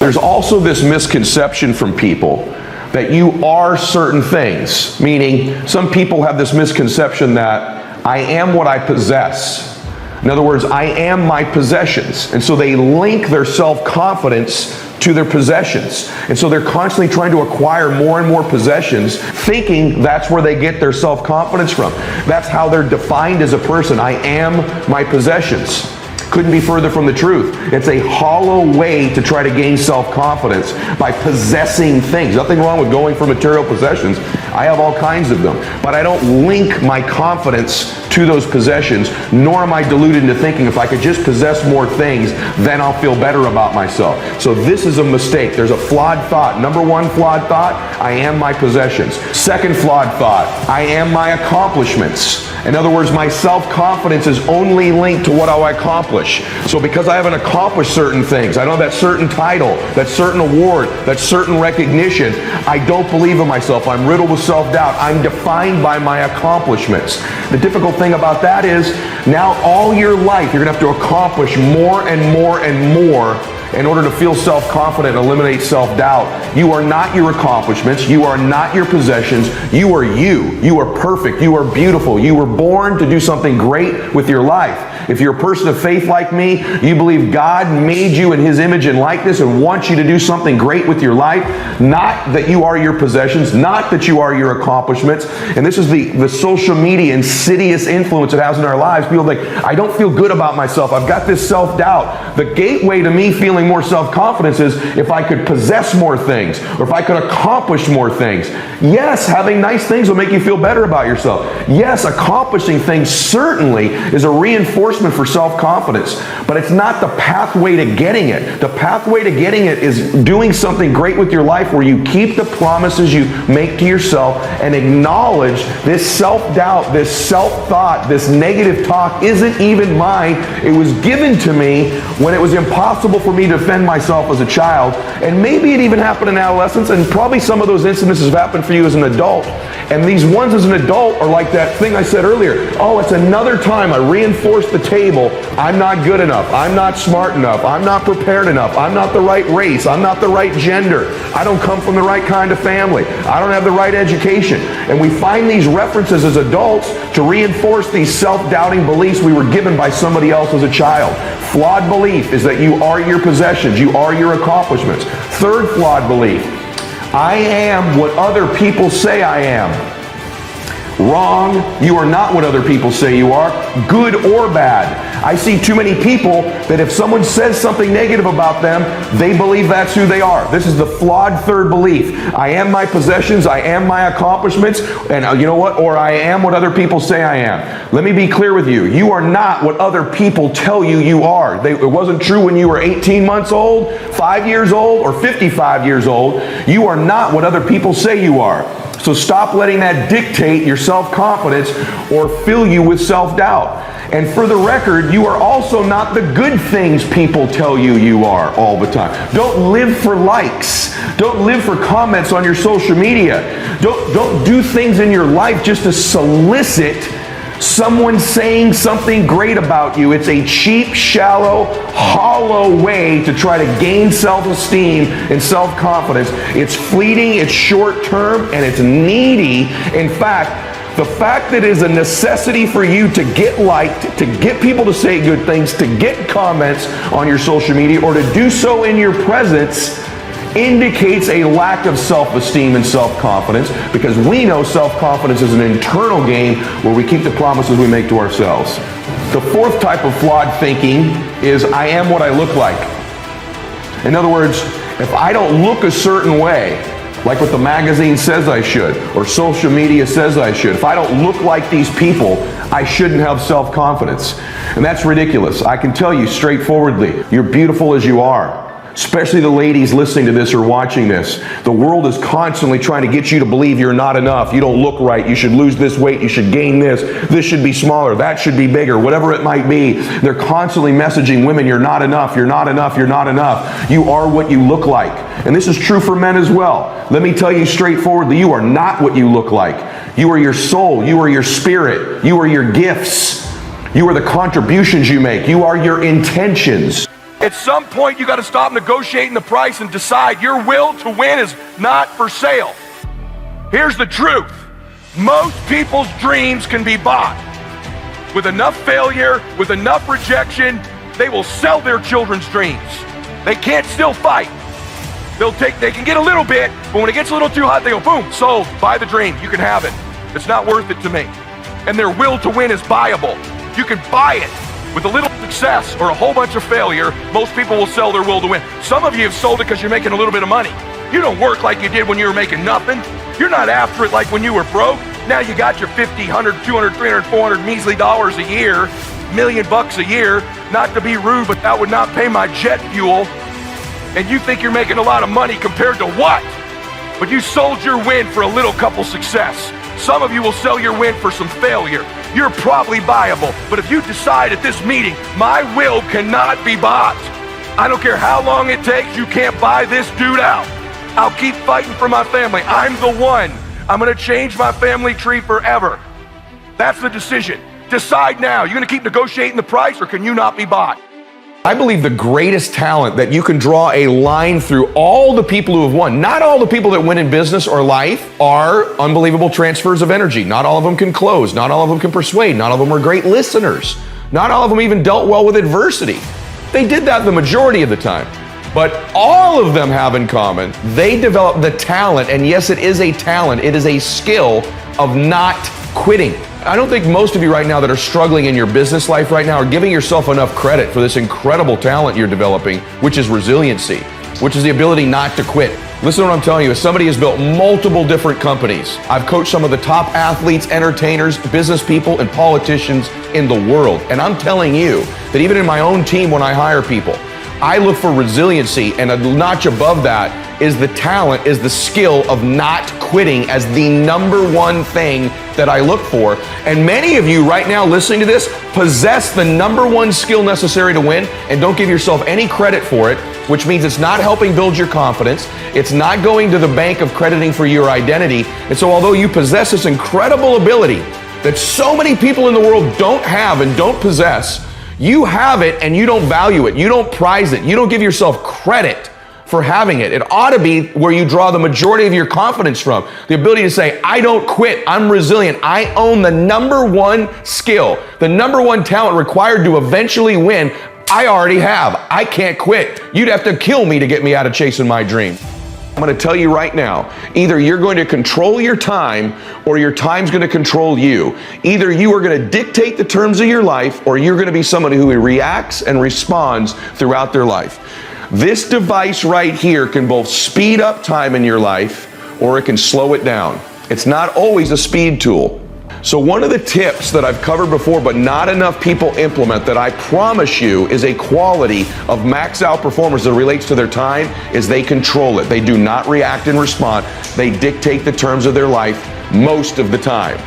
There's also this misconception from people that you are certain things, meaning some people have this misconception that I am what I possess. In other words, I am my possessions. And so they link their self-confidence to their possessions. And so they're constantly trying to acquire more and more possessions, thinking that's where they get their self-confidence from. That's how they're defined as a person. I am my possessions. Couldn't be further from the truth. It's a hollow way to try to gain self-confidence by possessing things. Nothing wrong with going for material possessions. I have all kinds of them. But I don't link my confidence to those possessions, nor am I deluded into thinking if I could just possess more things, then I'll feel better about myself. So this is a mistake. There's a flawed thought. Number one flawed thought, I am my possessions. Second flawed thought, I am my accomplishments. In other words, my self-confidence is only linked to what I accomplish. So because I haven't accomplished certain things, I don't have that certain title, that certain award, that certain recognition, I don't believe in myself. I'm riddled with self-doubt. I'm defined by my accomplishments. The difficult thing about that is now all your life you're going to have to accomplish more and more and more in order to feel self-confident and eliminate self-doubt. You are not your accomplishments. You are not your possessions. You are you. You are perfect. You are beautiful. You were born to do something great with your life. If you're a person of faith like me, you believe God made you in His image and likeness and wants you to do something great with your life, not that you are your possessions, not that you are your accomplishments. And this is the social media insidious influence it has in our lives. People think, I don't feel good about myself. I've got this self-doubt. The gateway to me feeling more self-confidence is if I could possess more things or if I could accomplish more things. Yes, having nice things will make you feel better about yourself. Yes, accomplishing things certainly is a reinforcement for self-confidence, but it's not the pathway to getting it. The pathway to getting it is doing something great with your life where you keep the promises you make to yourself and acknowledge this self-doubt, this self-thought, this negative talk isn't even mine. It was given to me when it was impossible for me to defend myself as a child, and maybe it even happened in adolescence, and probably some of those incidents have happened for you as an adult. And these ones as an adult are like that thing I said earlier. Oh, it's another time I reinforced the table. I'm not good enough. I'm not smart enough. I'm not prepared enough. I'm not the right race. I'm not the right gender. I don't come from the right kind of family. I don't have the right education. And we find these references as adults to reinforce these self-doubting beliefs we were given by somebody else as a child. Flawed belief is that you are your possessions. You are your accomplishments. Third flawed belief, I am what other people say I am. Wrong. You are not what other people say you are, good or bad. I see too many people that if someone says something negative about them, they believe that's who they are. This is the flawed third belief. I am my possessions, I am my accomplishments, and you know what? Or I am what other people say I am. Let me be clear with you. You are not what other people tell you you are. It wasn't true when you were 18 months old, 5 years old, or 55 years old. You are not what other people say you are. So stop letting that dictate your self-confidence or fill you with self-doubt. And for the record, you are also not the good things people tell you you are all the time. Don't live for likes. Don't live for comments on your social media. Don't do things in your life just to solicit someone saying something great about you. It's a cheap, shallow, hollow way to try to gain self-esteem and self-confidence. It's fleeting, it's short-term, and it's needy. In fact, the fact that it is a necessity for you to get liked, to get people to say good things, to get comments on your social media, or to do so in your presence indicates a lack of self-esteem and self-confidence, because we know self-confidence is an internal game where we keep the promises we make to ourselves. The fourth type of flawed thinking is I am what I look like. In other words, if I don't look a certain way, like what the magazine says I should, or social media says I should, if I don't look like these people, I shouldn't have self-confidence. And that's ridiculous. I can tell you straightforwardly, you're beautiful as you are. Especially the ladies listening to this or watching this. The world is constantly trying to get you to believe you're not enough. You don't look right. You should lose this weight. You should gain this. This should be smaller. That should be bigger. Whatever it might be. They're constantly messaging women, you're not enough. You're not enough. You're not enough. You are what you look like. And this is true for men as well. Let me tell you straightforwardly, you are not what you look like. You are your soul. You are your spirit. You are your gifts. You are the contributions you make. You are your intentions. At some point, you got to stop negotiating the price and decide your will to win is not for sale. Here's the truth. Most people's dreams can be bought. With enough failure, with enough rejection, they will sell their children's dreams. They can't still fight. They can get a little bit, but when it gets a little too hot, they go, boom, sold, buy the dream, you can have it. It's not worth it to me. And their will to win is buyable. You can buy it. With a little success or a whole bunch of failure, most people will sell their will to win. Some of you have sold it because you're making a little bit of money. You don't work like you did when you were making nothing. You're not after it like when you were broke. Now you got your 50, 100, 200, 300, 400 measly dollars a year, $1 million a year. Not to be rude, but that would not pay my jet fuel. And you think you're making a lot of money compared to what? But you sold your win for a little couple success. Some of you will sell your win for some failure. You're probably buyable, but if you decide at this meeting, my will cannot be bought, I don't care how long it takes, you can't buy this dude out. I'll keep fighting for my family. I'm the one. I'm gonna change my family tree forever. That's the decision. Decide now. You're gonna keep negotiating the price, or can you not be bought? I believe the greatest talent that you can draw a line through all the people who have won. Not all the people that win in business or life are unbelievable transfers of energy. Not all of them can close. Not all of them can persuade. Not all of them are great listeners. Not all of them even dealt well with adversity. They did that the majority of the time. But all of them have in common, they developed the talent, and yes, it is a talent, it is a skill of not quitting. I don't think most of you right now that are struggling in your business life right now are giving yourself enough credit for this incredible talent you're developing, which is resiliency, which is the ability not to quit. Listen to what I'm telling you. As somebody who's built multiple different companies, I've coached some of the top athletes, entertainers, business people, and politicians in the world. And I'm telling you that even in my own team, when I hire people, I look for resiliency, and a notch above that is the talent, is the skill of not quitting as the number one thing that I look for. And many of you right now listening to this possess the number one skill necessary to win and don't give yourself any credit for it, which means it's not helping build your confidence. It's not going to the bank of crediting for your identity. And so although you possess this incredible ability that so many people in the world don't have and don't possess, you have it and you don't value it. You don't prize it. You don't give yourself credit for having it. It ought to be where you draw the majority of your confidence from. The ability to say, I don't quit. I'm resilient. I own the number one skill, the number one talent required to eventually win. I already have. I can't quit. You'd have to kill me to get me out of chasing my dream. I'm going to tell you right now, either you're going to control your time or your time's going to control you. Either you are going to dictate the terms of your life or you're going to be somebody who reacts and responds throughout their life. This device right here can both speed up time in your life or it can slow it down. It's not always a speed tool. So one of the tips that I've covered before but not enough people implement that I promise you is a quality of max out performers that relates to their time is they control it. They do not react and respond. They dictate the terms of their life most of the time.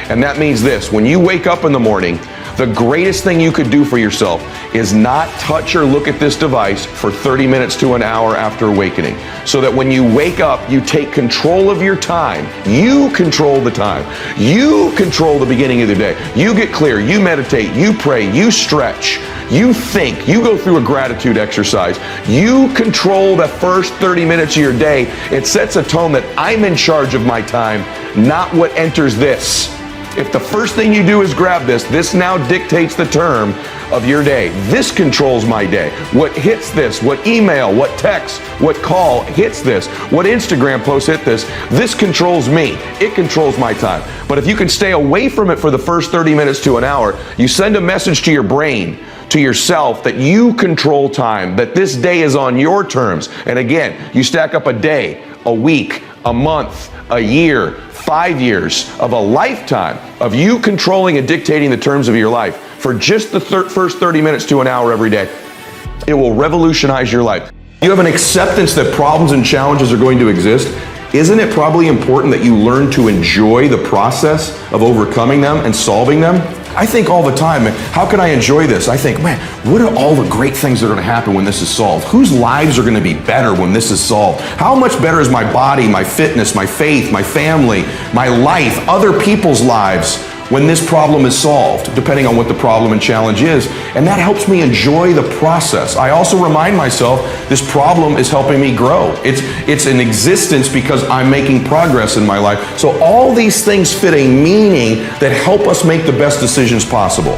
And that means this: when you wake up in the morning, the greatest thing you could do for yourself is not touch or look at this device for 30 minutes to an hour after awakening. So that when you wake up, you take control of your time. You control the time. You control the beginning of the day. You get clear, you meditate, you pray, you stretch, you think, you go through a gratitude exercise. You control the first 30 minutes of your day. It sets a tone that I'm in charge of my time, not what enters this. If the first thing you do is grab this now dictates the term of your day. This controls my day. What hits this, what email, what text, what call hits this, what Instagram post hit this, this controls me. It controls my time. But if you can stay away from it for the first 30 minutes to an hour, you send a message to your brain, to yourself, that you control time, that this day is on your terms. And again, you stack up a day, a week, a month, a year, 5 years of a lifetime of you controlling and dictating the terms of your life for just the first 30 minutes to an hour every day. It will revolutionize your life. You have an acceptance that problems and challenges are going to exist. Isn't it probably important that you learn to enjoy the process of overcoming them and solving them? I think all the time, how can I enjoy this? I think, man, what are all the great things that are going to happen when this is solved? Whose lives are going to be better when this is solved? How much better is my body, my fitness, my faith, my family, my life, other people's lives when this problem is solved, depending on what the problem and challenge is. And that helps me enjoy the process. I also remind myself this problem is helping me grow. It's in existence because I'm making progress in my life. So all these things fit a meaning that help us make the best decisions possible.